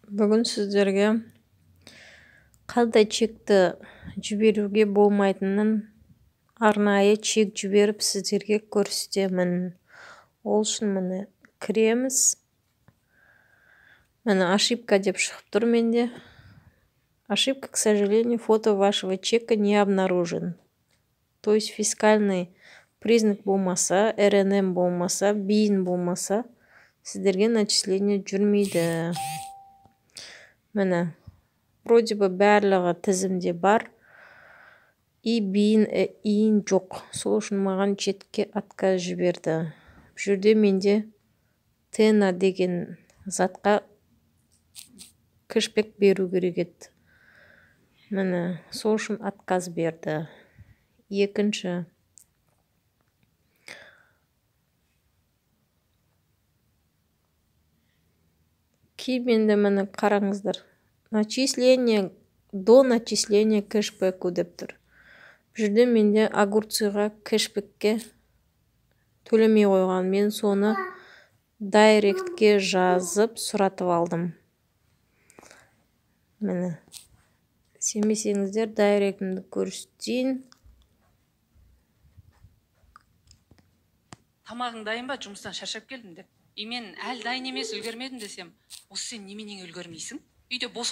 Бүгін сіздерге қандай чекті жіберуге болмайтынын арнайы чек жіберіп сіздерге көрсетемін. Ол үшін міне кіреміз. Міне ошибка деп шығып тұр менде. Ошибка, к сожалению, фото вашего чека не обнаружен. То есть фискальный признак болмаса, РНМ болмаса, БИН болмаса, сіздерге начисление жүрмейді. Міне, вроде бы барлығы тізімде бар. И БИН, ИИН жоқ. Сол үшін маған чекке отказ жіберді. Бұл жерде менде Тена деген затқа кэшбэк беру керек еді. Міне, сол үшін отказ берді. Екінші. Кейбенде міне қараңыздар. Начисление, до начисления кэшбэку деп тұр. Бұл жерде менде огурцыға кэшбэкке төлемей қойған. Мен соны дайректке жазып сұратып алдым. Міне. Сенбесеңіздер дайректімді көрсетейін. Тамағың дайын ба? Жұмыстан шаршап келдім деп. Мен әлі дайын емес, үлгермедім десем, осы сен неменең үлгермейсің? Үйде бос